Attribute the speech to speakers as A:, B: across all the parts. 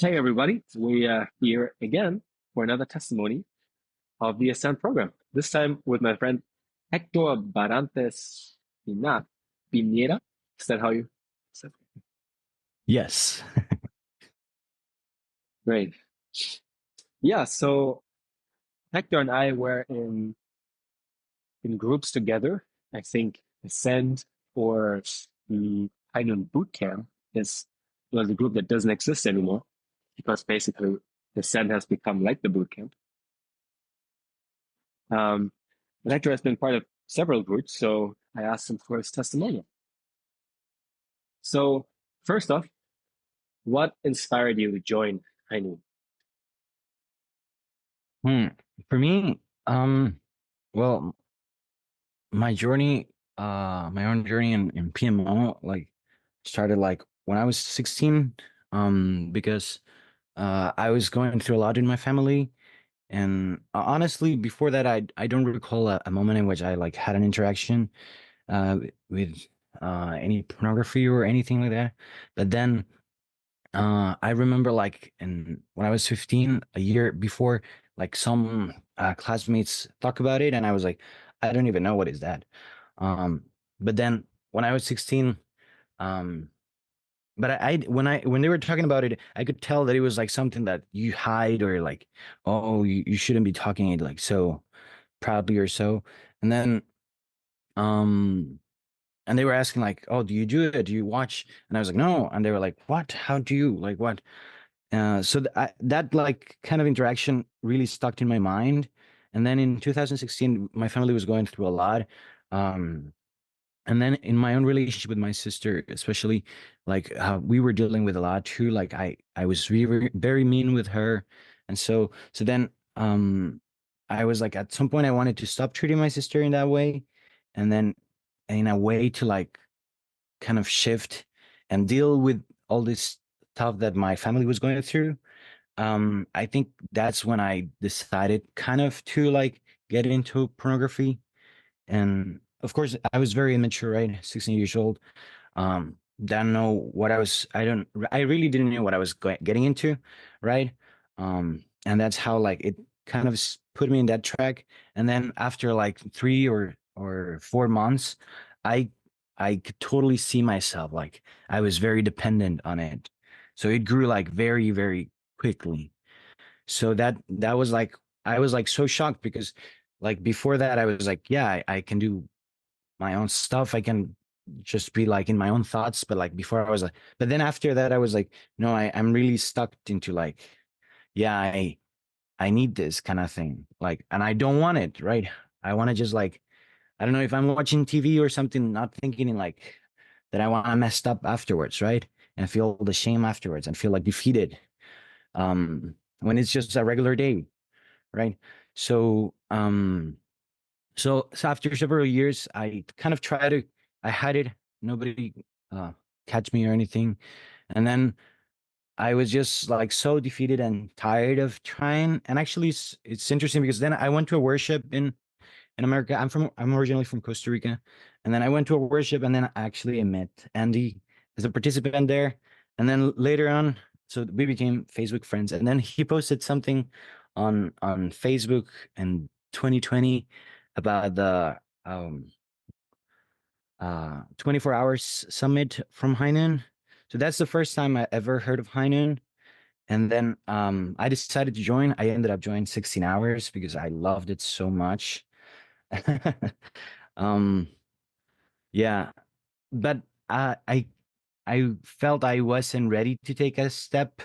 A: Hey everybody, we are here again for another testimony of the Ascent program. This time with my friend Hector Barrantes Pinera. Is that how you said it?
B: Yes.
A: Great. Yeah, so Hector and I were in groups together. I think Ascent or the Hainan Boot Camp is was a group that doesn't exist anymore because basically Ascent has become like the boot camp. Um, but Hector has been part of several groups, so I asked him for his testimonial. So, first off, what inspired you to join Hainu?
B: Hmm. For me, well, my journey, my own journey in PMO, like started like when I was 16, because I was going through a lot in my family. And honestly, before that, I don't recall a moment in which I like had an interaction with any pornography or anything like that. But then I remember like when I was 15, a year before, like some classmates talk about it, and I was like, I don't even know what is that. Um, but then when I was 16, um, but when they were talking about it, I could tell that it was like something that you hide or like, oh, you shouldn't be talking it like so proudly or so. And then um and they were asking like, oh, do you do it? Do you watch? And I was like, no. And they were like, what? How do you like what? That like kind of interaction really stuck in my mind. And then in 2016, my family was going through a lot. Um, and then in my own relationship with my sister, especially, like we were dealing with a lot too. Like I was very, very mean with her. And so then, I was like, at some point, I wanted to stop treating my sister in that way. And then in a way to like kind of shift and deal with all this stuff that my family was going through. I think that's when I decided kind of to like get into pornography. And of course, I was very immature, right? 16 years old. Don't know what I really didn't know what I was getting into, right? And that's how like it kind of put me in that track. And then after like 3 or 4 months, I I could totally see myself like I was very dependent on it. So it grew like very, very quickly. So that was like I was like so shocked because like before that I was like, yeah, I can do my own stuff. I can just be like in my own thoughts. But like before I was like, but then after that I was like, no, I'm really stuck into like, yeah, I need this kind of thing. Like, and I don't want it, right? I want to just like, I don't know if I'm watching TV or something, not thinking in like that I want to mess up afterwards, right? And feel the shame afterwards and feel like defeated. When it's just a regular day, right? So, so after several years, I kind of try to, I had it, nobody uh, catch me or anything. And then I was just like so defeated and tired of trying. And actually, it's interesting because then I went to a worship in America. I'm originally from Costa Rica. And then I went to a worship and then actually I met Andy as a participant there. And then later on, so we became Facebook friends. And then he posted something on Facebook in 2020 about the 24 hours summit from Hainan. So that's the first time I ever heard of Hainan. And then I decided to join. I ended up joining 16 hours because I loved it so much. um, yeah, but I felt I wasn't ready to take a step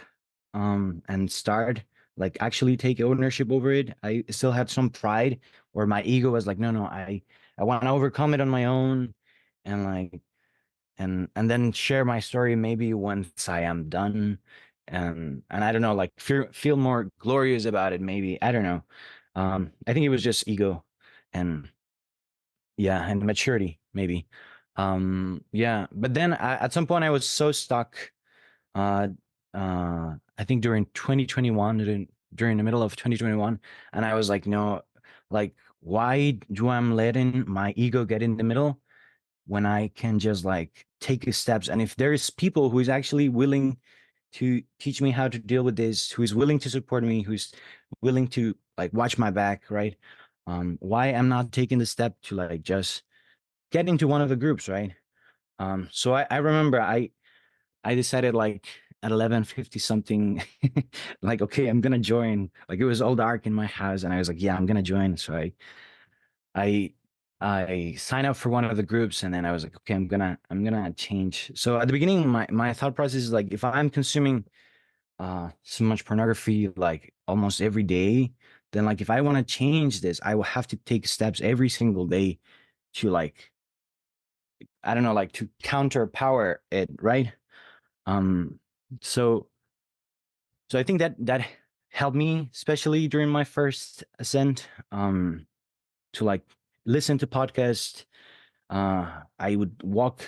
B: and start like actually take ownership over it. I still had some pride where my ego was like, no, I want to overcome it on my own and like and then share my story maybe once I am done and I don't know, like feel more glorious about it maybe. I don't know. I think it was just ego and yeah, and maturity maybe. Yeah, but then at some point I was so stuck. Uh, I think during 2021, during the middle of 2021, and I was like, no, like why do I'm letting my ego get in the middle when I can just like take steps? And if there's people who is actually willing to teach me how to deal with this, who is willing to support me, who's willing to like watch my back, right? Why I'm not taking the step to like just get into one of the groups, right? So I remember I decided like at 11:50 something, like, okay, I'm gonna join. Like it was all dark in my house, and I was like, yeah, I'm gonna join. So I I signed up for one of the groups, and then I was like, okay, I'm gonna change. So at the beginning, my thought process is like, if I'm consuming so much pornography like almost every day, then like if I want to change this, I will have to take steps every single day to like, I don't know, like to counter power it, right? Um, so so I think that that helped me, especially during my first ascent, to like listen to podcasts. I would walk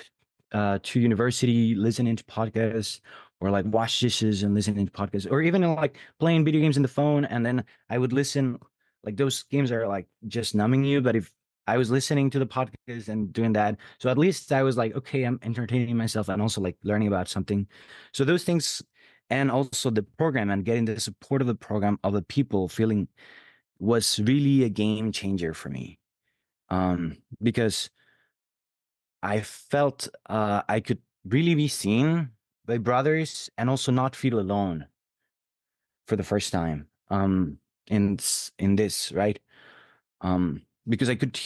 B: to university listening to podcasts, or like wash dishes and listening to podcasts, or even like playing video games in the phone. And then I would listen. Like those games are like just numbing you, but if I was listening to the podcast and doing that, so at least I was like, okay, I'm entertaining myself and also like learning about something. So those things, and also the program and getting the support of the program of the people feeling was really a game changer for me. Because I felt I could really be seen by brothers and also not feel alone for the first time. In this, right? Because I could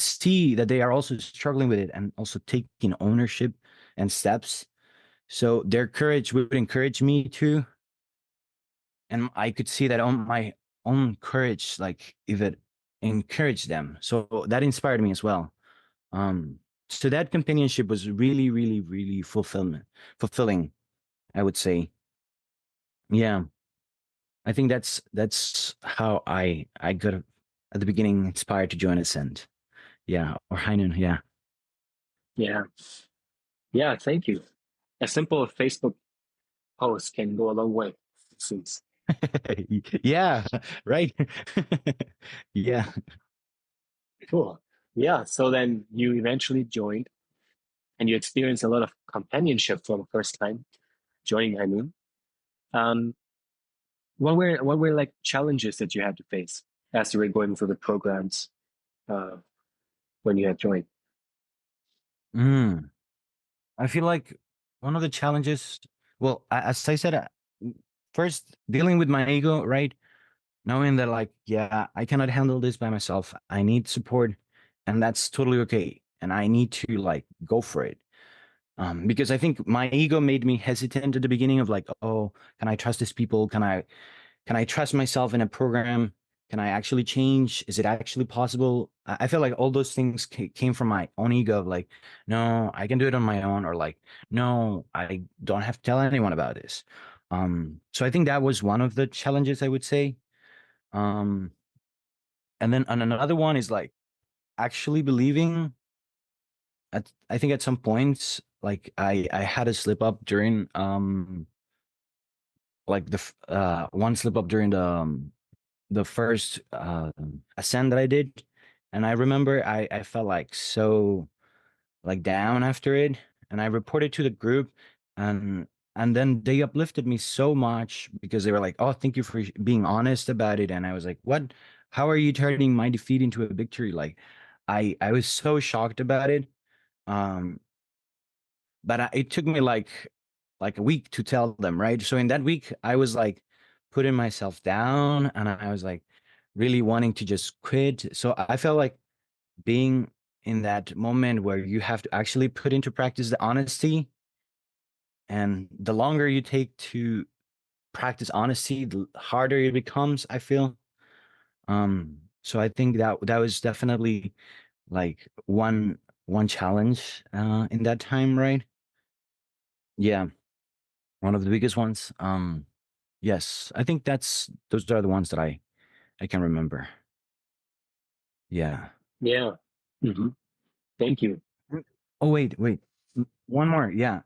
B: see that they are also struggling with it and also taking ownership and steps. So their courage would encourage me too, and I could see that on my own courage, like if it encouraged them. So that inspired me as well. So that companionship was really, really, really fulfilling, I would say. Yeah, I think that's how I got at the beginning inspired to join Ascend. Yeah, or Heinun. Yeah,
A: Yeah. Yeah. Thank you. A simple Facebook post can go a long way, it seems.
B: yeah, right. Yeah.
A: Cool. Yeah. So then you eventually joined and you experienced a lot of companionship for the first time joining Hanu. Um, what were like challenges that you had to face as you were going through the programs uh, when you had joined?
B: Mm. I feel like one of the challenges. Well, as I said, first dealing with my ego, right? Knowing that like, yeah, I cannot handle this by myself, I need support, and that's totally okay, and I need to like go for it. Because I think my ego made me hesitant at the beginning of like, oh, can I trust these people? Can I trust myself in a program? Can I actually change? Is it actually possible? I feel like all those things came from my own ego of like, no, I can do it on my own, or like, no, I don't have to tell anyone about this. So I think that was one of the challenges, I would say. um and then and another one is like actually believing, I think at some points like I had a slip up during like one slip up during the first ascent that I did, and I remember I felt like so like down after it, and I reported to the group, and and then they uplifted me so much because they were like, "Oh, thank you for being honest about it." And I was like, "What? How are you turning my defeat into a victory?" Like, I was so shocked about it. Um, but it took me like a week to tell them, right? So in that week, I was like putting myself down, and I was like really wanting to just quit. So I felt like being in that moment where you have to actually put into practice the honesty, and the longer you take to practice honesty, the harder it becomes, I feel. So I think that that was definitely like one challenge in that time, right? Yeah, one of the biggest ones. Yes, I think that's those are the ones that I can remember. Yeah.
A: Yeah. Hmm. Thank you.
B: Oh wait. One more. Yeah.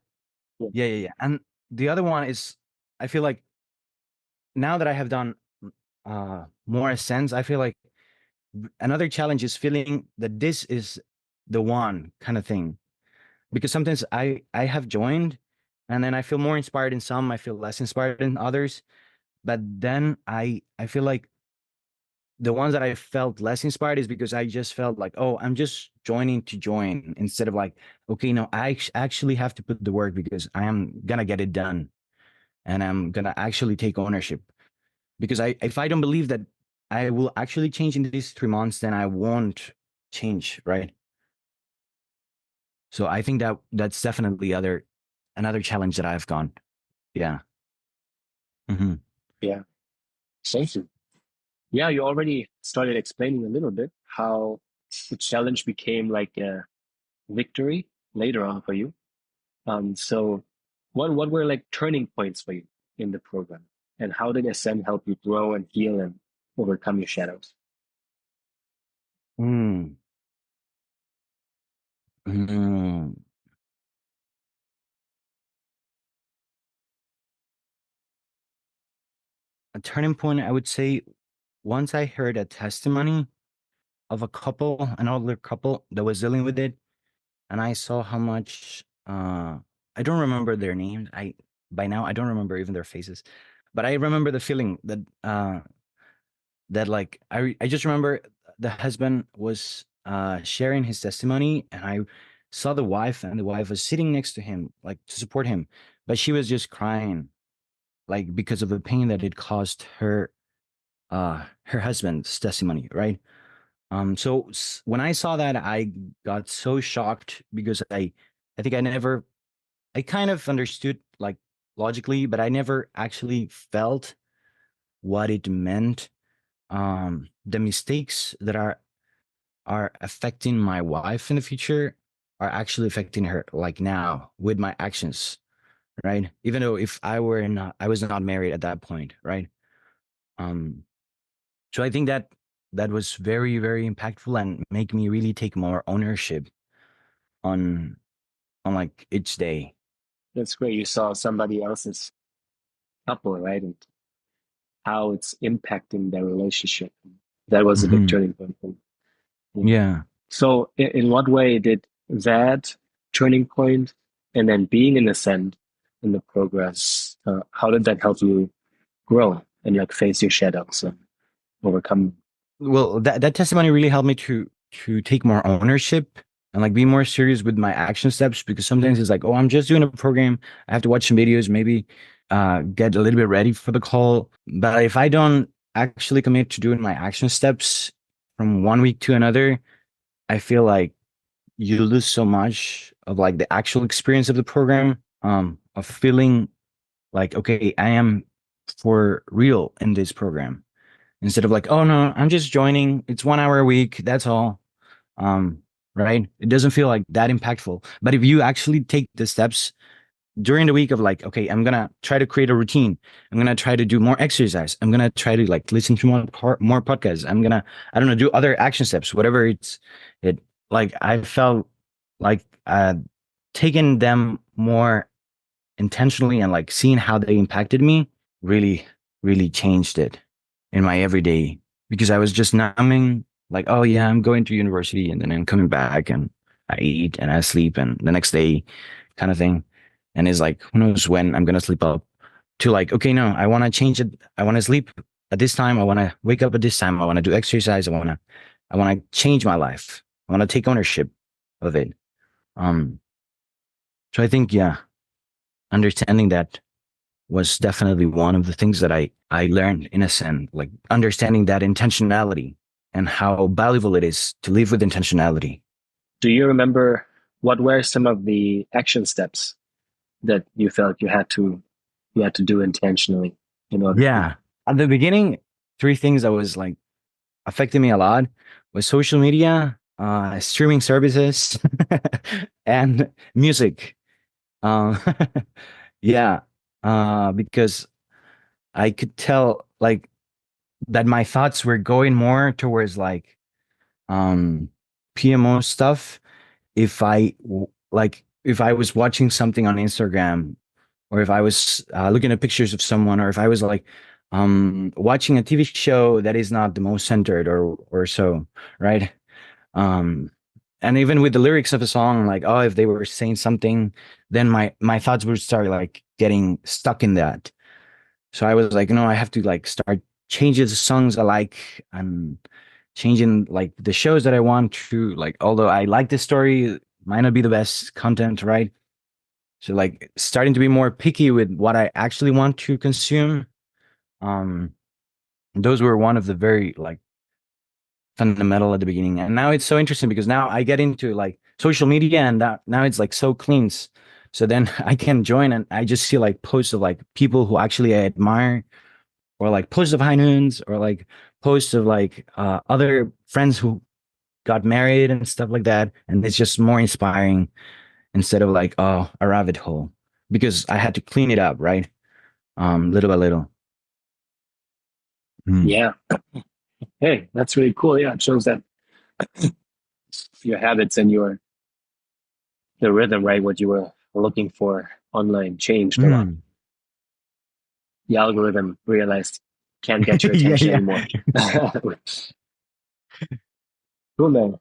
A: Yeah.
B: Yeah. And the other one is, I feel like now that I have done more ascents, I feel like another challenge is feeling that this is the one kind of thing. Because sometimes I have joined and then I feel more inspired in some, I feel less inspired in others. But then I feel like the ones that I felt less inspired is because I just felt like, oh, I'm just joining to join instead of like, okay, no, actually have to put the work because I am gonna get it done and I'm gonna actually take ownership. Because if I don't believe that I will actually change in these 3 months, then I won't change, right? So I think that that's definitely other another challenge that I've gone. Yeah. Hmm.
A: Yeah, thank you. Yeah, you already started explaining a little bit how the challenge became like a victory later on for you. So what were like turning points for you in the program? And how did Ascend help you grow and heal and overcome your shadows?
B: Mm. Mm. A turning point, I would say, once I heard a testimony of a couple, an older couple that was dealing with it, and I saw how much I don't remember their names. I By now I don't remember even their faces, but I remember the feeling that like I just remember the husband was sharing his testimony, and I saw the wife, and the wife was sitting next to him like to support him, but she was just crying like because of the pain that it caused her husband's testimony, right? So when I saw that, I got so shocked because I think I kind of understood like logically, but I never actually felt what it meant. The mistakes that are affecting my wife in the future are actually affecting her like now with my actions, right? Even though if I was not married at that point, right? Um, so I think that that was very, very impactful and make me really take more ownership on like each day.
A: That's great. You saw somebody else's couple, right? And how it's impacting their relationship. That was a big
B: Hmm.
A: turning point for you. Yeah.
B: Yeah.
A: So in what way did that turning point and then being in Ascend in the progress, how did that help you grow and like face your shadows and overcome?
B: Well, that testimony really helped me to take more ownership and like be more serious with my action steps, because sometimes it's like, oh, I'm just doing a program. I have to watch some videos, maybe get a little bit ready for the call. But if I don't actually commit to doing my action steps from one week to another, I feel like you lose so much of like the actual experience of the program, of feeling like, okay, I am for real in this program instead of like, oh no, I'm just joining. It's 1 hour a week. That's all. Um, right. It doesn't feel like that impactful. But if you actually take the steps during the week of like, okay, I'm gonna try to create a routine. I'm gonna try to do more exercise. I'm gonna try to like listen to more podcasts. I'm gonna, I don't know, do other action steps, whatever it like I felt like taking them more intentionally and like seeing how they impacted me really, really changed it in my everyday, because I was just numbing like, oh yeah, I'm going to university and then I'm coming back and I eat and I sleep and the next day kind of thing. And it's like, who knows when I'm gonna sleep up, to like, okay, no, I want to change it. I want to sleep at this time. I want to wake up at this time. I want to do exercise. I want to change my life. I want to take ownership of it. Um, so I think, yeah, understanding that was definitely one of the things that I learned in a sense, like understanding that intentionality and how valuable it is to live with intentionality.
A: Do you remember what were some of the action steps that you felt you had to do intentionally in order to?
B: Yeah. At the beginning, three things that was like affecting me a lot was social media, streaming services, and music. Um, yeah, because I could tell like that my thoughts were going more towards like um PMO stuff if like if I was watching something on Instagram, or if I was looking at pictures of someone, or if I was like watching a TV show that is not the most centered or so, right? Um and even with the lyrics of a song, like, oh, if they were saying something, then my thoughts would start like getting stuck in that. So I was like, no, I have to like start changing the songs I like and changing like the shows that I want to like. Although I like the story, might not be the best content, right? So like starting to be more picky with what I actually want to consume. Um, those were one of the very like fundamental at the beginning, and now it's so interesting because now I get into like social media, and that now it's like so clean. So then I can join, and I just see like posts of like people who actually I admire, or like posts of high noons, or like posts of like other friends who got married and stuff like that, and it's just more inspiring instead of like, oh, a rabbit hole, because I had to clean it up, right? Little by little. Mm.
A: Yeah. Hey, that's really cool. Yeah, it shows that your habits and your the rhythm, right? What you were looking for online changed a lot.
B: Mm.
A: The algorithm realized can't get your
B: Yeah,
A: attention
B: yeah.
A: anymore. Cool, man.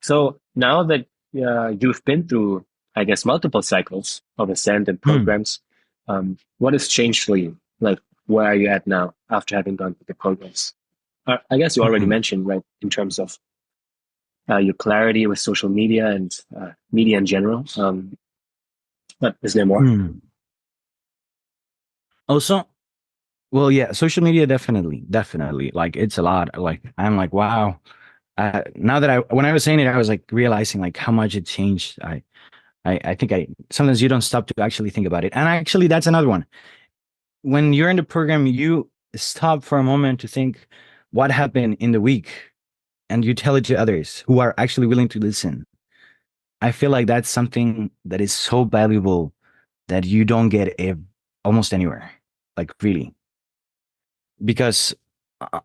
A: So now that you've been through, I guess, multiple cycles of ascent and
B: Mm.
A: programs, what has changed for you? Like, where are you at now after having gone through the programs? I guess you already
B: Mm.
A: mentioned, right, in terms of your clarity with social media and media in general. But is there more?
B: Mm. Also, well, yeah, social media definitely, definitely. Like it's a lot. Like I'm like, wow. Now that I when I was saying it, I was like realizing like how much it changed. I think I sometimes you don't stop to actually think about it. And actually, that's another one. When you're in the program, you stop for a moment to think what happened in the week, and you tell it to others who are actually willing to listen. I feel like that's something that is so valuable that you don't get almost anywhere. Like really, because uh,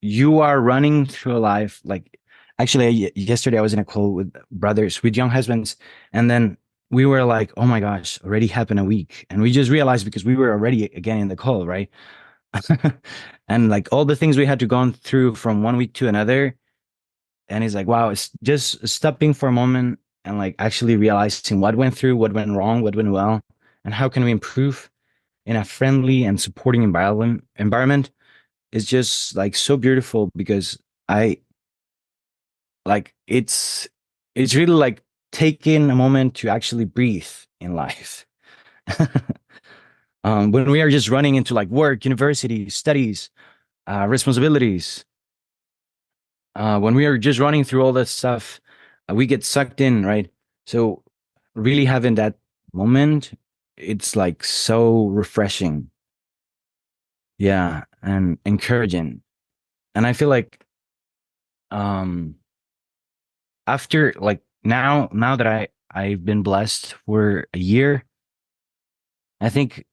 B: you are running through a life like actually yesterday I was in a call with brothers with young husbands, and then we were like, oh my gosh, already happened a week, and we just realized because we were already again in the call, right? And like all the things we had to go through from one week to another, and it's like, wow, it's just stopping for a moment and like actually realizing what went through, what went wrong, what went well, and how can we improve in a friendly and supporting environment is just like so beautiful because I like it's really like taking a moment to actually breathe in life. When we are just running into like work, university, studies, responsibilities, when we are just running through all that stuff, we get sucked in, right? So really having that moment, it's like so refreshing, yeah, and encouraging. And I feel like um after like now that I've been blessed for a year, I think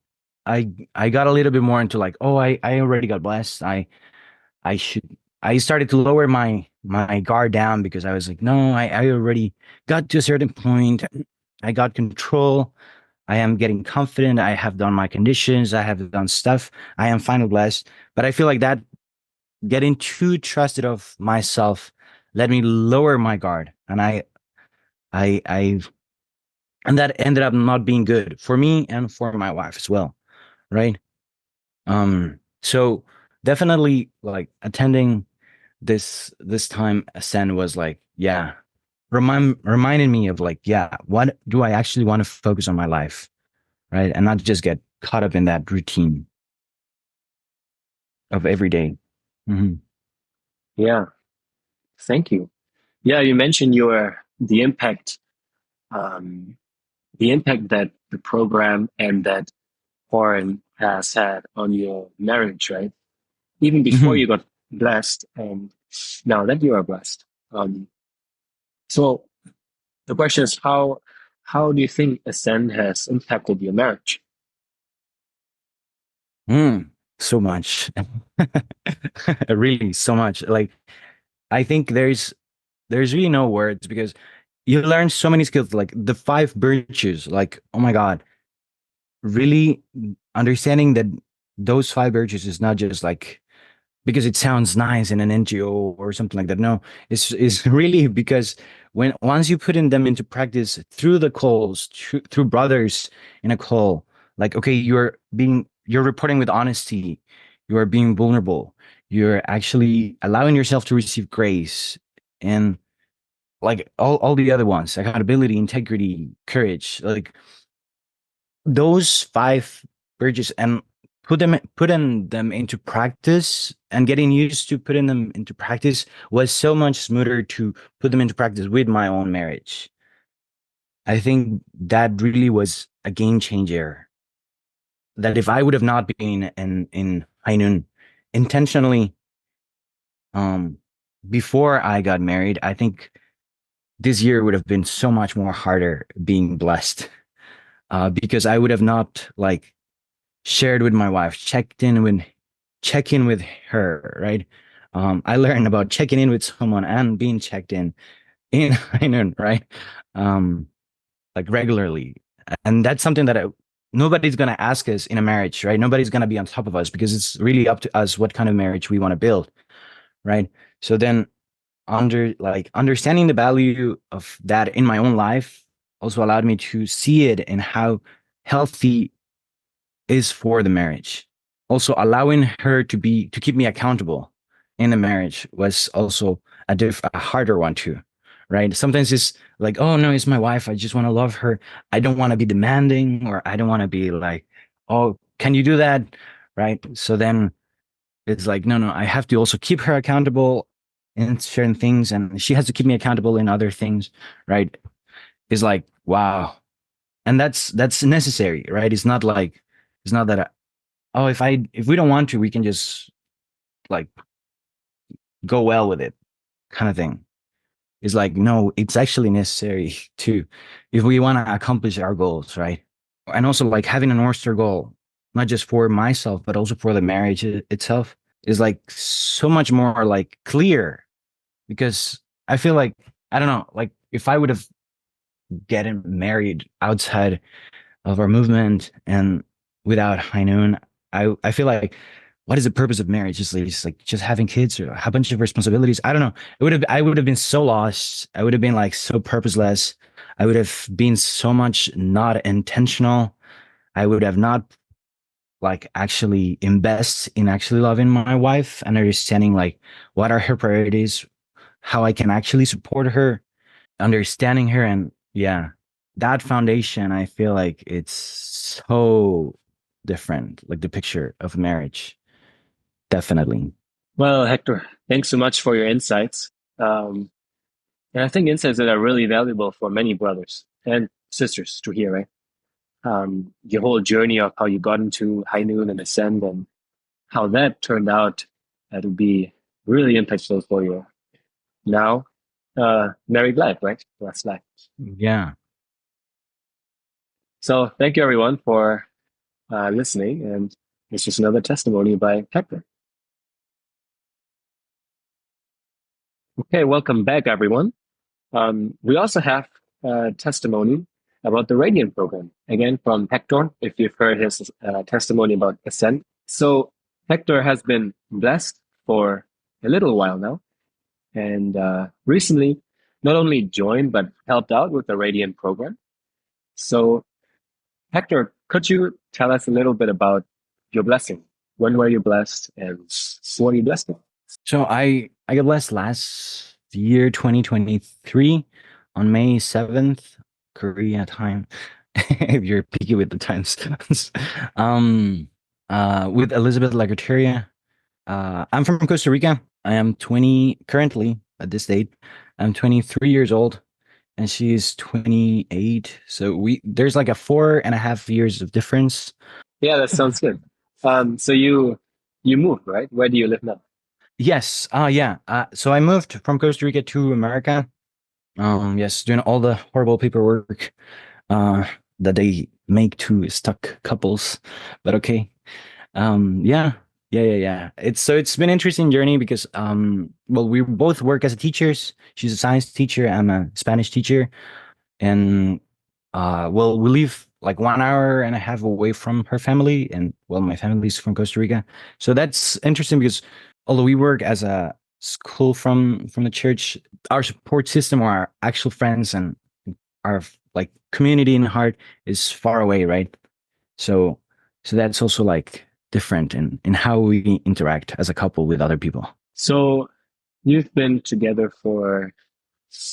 B: I got a little bit more into like, oh, I already got blessed. I should I started to lower my guard down because I was like, no, I already got to a certain point. I got control. I am getting confident. I have done my conditions. I have done stuff. I am finally blessed. But I feel like that getting too trusted of myself let me lower my guard. And I and that ended up not being good for me and for my wife as well, right? So definitely like attending this time ascend was like, yeah, reminding me of like, yeah, what do I actually want to focus on my life, right? And not just get caught up in that routine of every day. Mm-hmm.
A: Yeah, thank you. Yeah, you mentioned um, the impact that the program and that foreign has had on your marriage, right? Even before
B: Mm-hmm.
A: you got blessed, and now that you are blessed. Um, so the question is, how do you think Ascend has impacted your marriage?
B: Mm, so much. Really so much. Like I think there's really no words because you learn so many skills like the five virtues, like oh my god, really understanding that those five virtues is not just like because it sounds nice in an NGO or something like that. No, it's really because when once you put in them into practice through the calls, through brothers in a call, like okay, you're reporting with honesty, you are being vulnerable, you're actually allowing yourself to receive grace, and like all the other ones, accountability, integrity, courage, like those five bridges, and putting them into practice and getting used to putting them into practice was so much smoother to put them into practice with my own marriage. I think that really was a game changer. That if I would have not been in Hainun intentionally um before I got married, I think this year would have been so much more harder being blessed, because I would have not like shared with my wife, check in with her, right? I learned about checking in with someone and being checked in right? Um, like regularly. And that's something that nobody's gonna ask us in a marriage, right? Nobody's gonna be on top of us because it's really up to us what kind of marriage we want to build, right? So then understanding the value of that in my own life also allowed me to see it and how healthy is for the marriage. Also, allowing her to keep me accountable in the marriage was also a harder one too, right? Sometimes it's like, oh no, it's my wife. I just want to love her. I don't want to be demanding, or I don't want to be like, oh, can you do that, right? So then it's like, no, no, I have to also keep her accountable in certain things, and she has to keep me accountable in other things, right? It's like, wow, and that's necessary, right? It's not that oh, if we don't want to, we can just like go well with it, kind of thing. It's like no, it's actually necessary to if we want to accomplish our goals, right? And also like having a North Star goal, not just for myself but also for the marriage itself, is like so much more like clear, because I feel like I don't know, like if I would have gotten married outside of our movement and without Hainun, I feel like what is the purpose of marriage? Just like just having kids or a bunch of responsibilities. I don't know. I would have been so lost. I would have been like so purposeless. I would have been so much not intentional. I would have not like actually invest in actually loving my wife and understanding like what are her priorities, how I can actually support her, understanding her, and yeah, that foundation, I feel like it's so different, like the picture of marriage, definitely.
A: Well, Hector, thanks so much for your insights. And I think insights that are really valuable for many brothers and sisters to hear, right? Your whole journey of how you got into High Noon and Ascend and how that turned out to be really impactful for you now. Married life, right? Last life.
B: Yeah.
A: So thank you everyone for listening. And it's just another testimony by Hector. Okay, welcome back, everyone. We also have a testimony about the Radiant program, again from Hector, if you've heard his testimony about Ascent. So, Hector has been blessed for a little while now, and recently not only joined but helped out with the Radiant program. So, Hector, could you tell us a little bit about your blessing? When were you blessed, and what are you blessed with?
B: So I got blessed last year, 2023, on May 7th, Korea time. If you're picky with the times. um with Elizabeth Lagerteria. I'm from Costa Rica. I am 20 currently at this date. I'm 23 years old and she is 28. So we there's like a 4.5 years of difference.
A: Yeah, that sounds good. So you moved, right? Where do you live now?
B: Yes. Yeah. So I moved from Costa Rica to America. Yes, doing all the horrible paperwork uh that they make to stuck couples. But okay. Yeah. Yeah. It's been an interesting journey because well, we both work as teachers. She's a science teacher, I'm a Spanish teacher. And well, we live like 1.5 hours away from her family, and well, my family's from Costa Rica. So that's interesting because although we work as a school from the church, our support system or our actual friends and our like community in heart is far away, right? So so that's also like different in how we interact as a couple with other people.
A: So you've been together for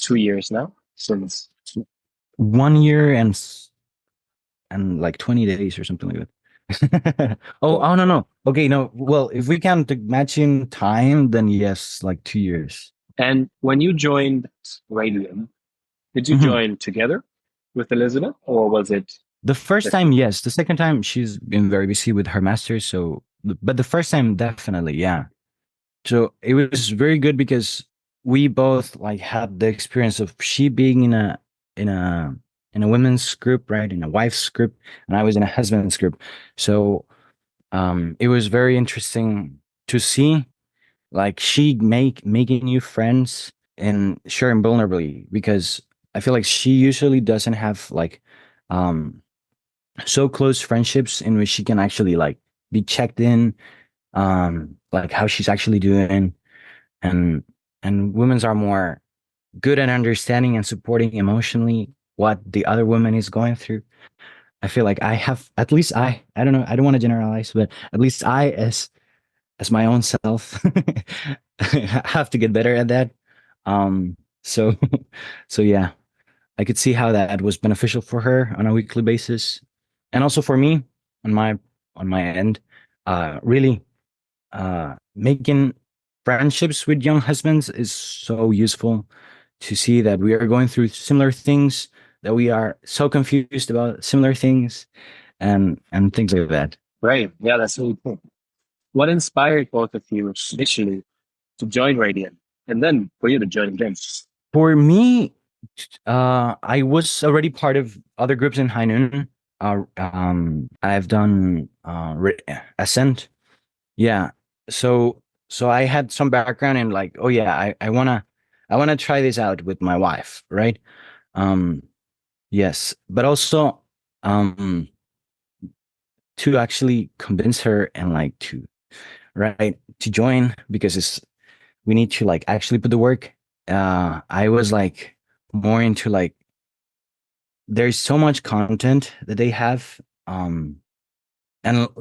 A: 2 years now, since
B: 1 year and like 20 days or something like that.
A: so.
B: Oh no no. Okay, no. Well, if we count the matching time, then yes, like 2 years.
A: And when you joined Radium, did you
B: Mhm.
A: join together with Elizabeth, or was it
B: The first time,
A: different?
B: yes. The second time, she's been very busy with her master's. So, but the first time, definitely, yeah. So it was very good because we both like had the experience of she being in a in a women's group, right, in a wife's group, and I was in a husband's group. So it was very interesting to see like she making new friends and sharing vulnerably because I feel like she usually doesn't have like um so close friendships in which she can actually like be checked in, like how she's actually doing, and women's are more good at understanding and supporting emotionally what the other woman is going through. I feel like I have, at least I don't know, I don't want to generalize, but at least I as my own self have to get better at that. So so yeah, I could see how that was beneficial for her on a weekly basis, and also for me on my end. Really, making friendships with young husbands is so useful to see that we are going through similar things, that we are so confused about similar things, and things like that.
A: Right. Yeah, that's really cool. What inspired both of you initially to join Radiant, and then for you to join again?
B: For me, I was already part of other groups in High Noon. I've done Ascent. Yeah. So I had some background in like, oh yeah, I wanna try this out with my wife, right? Um, yes, but also um to actually convince her and like to right to join because it's we need to like actually put the work. I was like more into like there's so much content that they have, and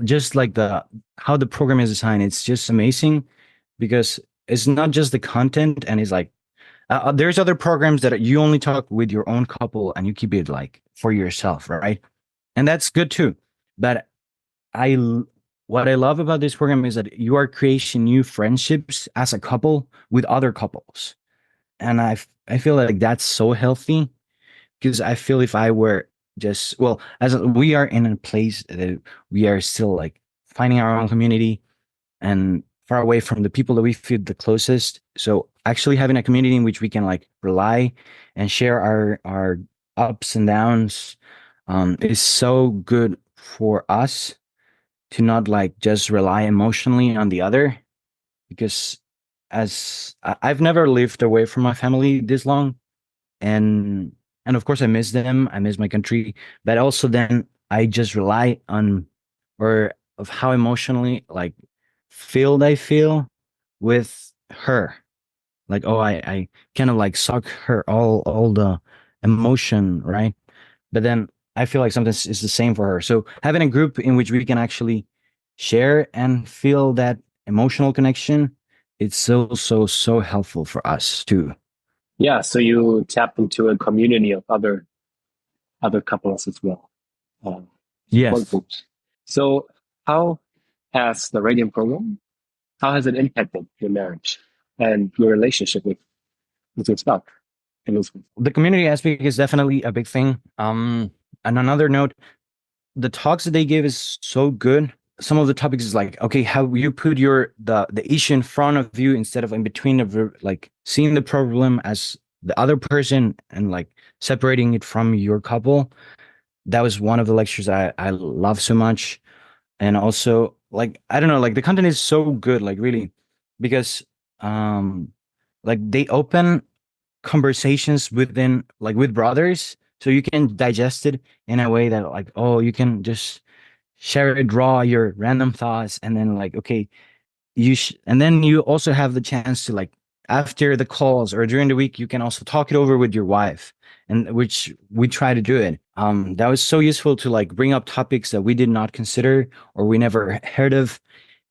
B: just like the how the program is designed, it's just amazing because it's not just the content and it's like there's other programs that you only talk with your own couple and you keep it like for yourself, right? And that's good too. But I what I love about this program is that you are creating new friendships as a couple with other couples, and I feel like that's so healthy because I feel if I were just well as we are in a place that we are still like finding our own community and far away from the people that we feel the closest. So actually having a community in which we can like rely and share our ups and downs is so good for us to not like just rely emotionally on the other because as I've never lived away from my family this long, and of course I miss them, I miss my country, but also then I just rely on or of how emotionally like filled I feel with her. Like oh I kind of like suck her all the emotion, right? But then I feel like sometimes it's the same for her. So having a group in which we can actually share and feel that emotional connection, it's so helpful for us too.
A: Yeah, so you tapped into a community of other couples as well, support
B: Yes.
A: groups. So how has the Radiant program, how has it impacted your marriage and your relationship with your spouse, Elizabeth?
B: The community aspect is definitely a big thing. And another note, the talks that they give is so good. Some of the topics is like, okay, how you put the issue in front of you instead of in between of like seeing the problem as the other person and like separating it from your couple. That was one of the lectures I love so much. And also like I don't know, like the content is so good, like really, because um like they open conversations within like with brothers so you can digest it in a way that like oh you can just share it raw your random thoughts and then like okay and then you also have the chance to like after the calls or during the week you can also talk it over with your wife, and which we try to do it. That was so useful to like bring up topics that we did not consider or we never heard of,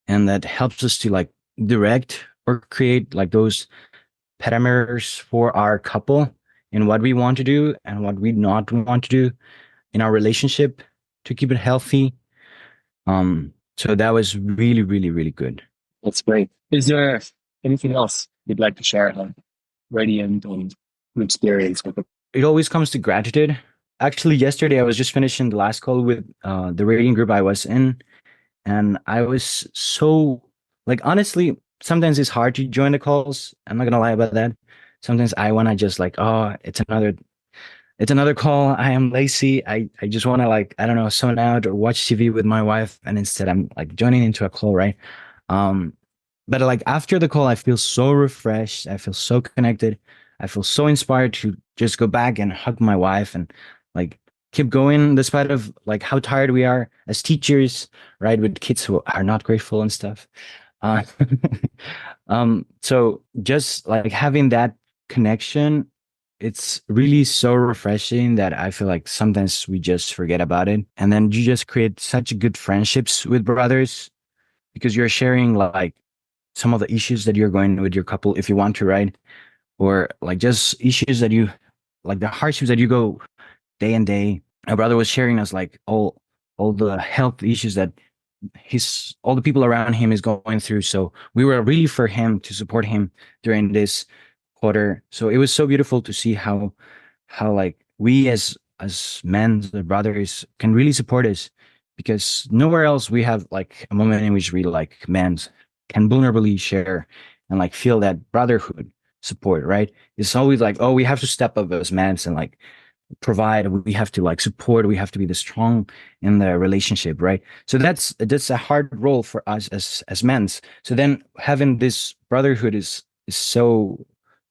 B: and that helps us to like direct or create like those parameters for our couple in what we want to do and what we not want to do in our relationship to keep it healthy. So that was really, really, really good.
A: That's great. Is there anything else you'd like to share on Radiant and your experience with it?
B: It always comes to gratitude. Actually, yesterday I was just finishing the last call with the rating group I was in, and I was so like honestly, sometimes it's hard to join the calls. I'm not gonna lie about that. Sometimes I wanna just like, oh, it's another call. I am lazy. I just wanna like, I don't know, zone out or watch TV with my wife, and instead I'm like joining into a call, right? Um, but like after the call, I feel so refreshed. I feel so connected. I feel so inspired to just go back and hug my wife and like keep going despite of like how tired we are as teachers, right? With kids who are not grateful and stuff. Uh, so just like having that connection, it's really so refreshing that I feel like sometimes we just forget about it. And then you just create such good friendships with brothers because you're sharing like some of the issues that you're going with your couple if you want to, right? Or like just issues that you like the hardships that you go day and day. My brother was sharing us like all the health issues that his all the people around him is going through. So we were really for him to support him during this quarter. So it was so beautiful to see how like we as men, the brothers, can really support us because nowhere else we have like a moment in which we like men can vulnerably share and like feel that brotherhood support, right? It's always like, oh, we have to step up as men and like provide, we have to like support, we have to be the strong in the relationship, right? So that's a hard role for us as men. So then having this brotherhood is so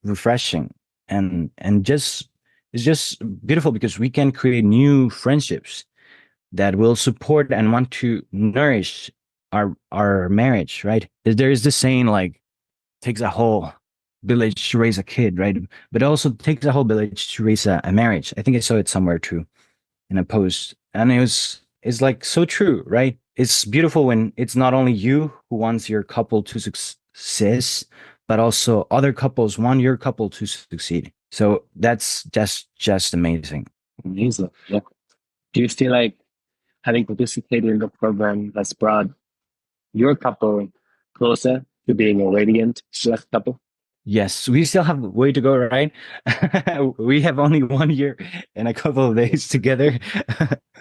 B: refreshing, and just it's just beautiful because we can create new friendships that will support and want to nourish our marriage, right? There is this saying like takes a whole village to raise a kid, right? But it also takes a whole village to raise a marriage. I think I saw it somewhere too in a post, and it's like so true, right? It's beautiful when it's not only you who wants your couple to success, but also other couples want your couple to succeed. So that's just amazing.
A: Amazing. Yeah. Do you feel like having participated in the program has brought your couple closer to being a Radiant Select couple?
B: Yes, we still have a way to go, right? We have only 1 year and a couple of days together,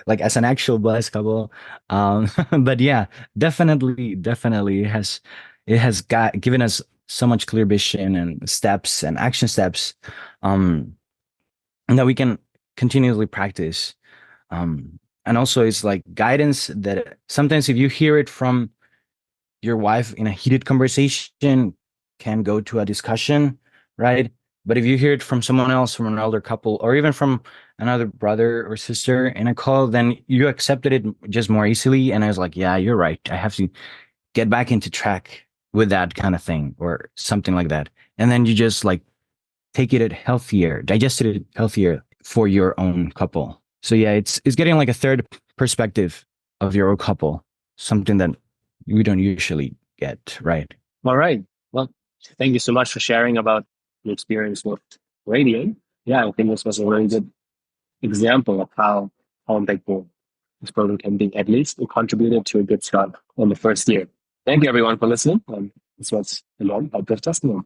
B: like as an actual blessed couple. But yeah, definitely it has got given us so much clear vision and steps and action steps, um, that we can continuously practice. And also it's like guidance that sometimes if you hear it from your wife in a heated conversation can go to a discussion, right? But if you hear it from someone else, from an older couple, or even from another brother or sister in a call, then you accepted it just more easily. And I was like, yeah, you're right. I have to get back into track with that kind of thing or something like that. And then you just like take it healthier, digested it healthier for your own couple. So yeah, it's getting like a third perspective of your own couple, something that we don't usually get, right?
A: All right. Well, thank you so much for sharing about your experience with Radiant. Yeah, I think this was a really good example of how impactful this program can be. At least it contributed to a good start on the first year. Thank you, everyone, for listening. This was a long podcast testimony.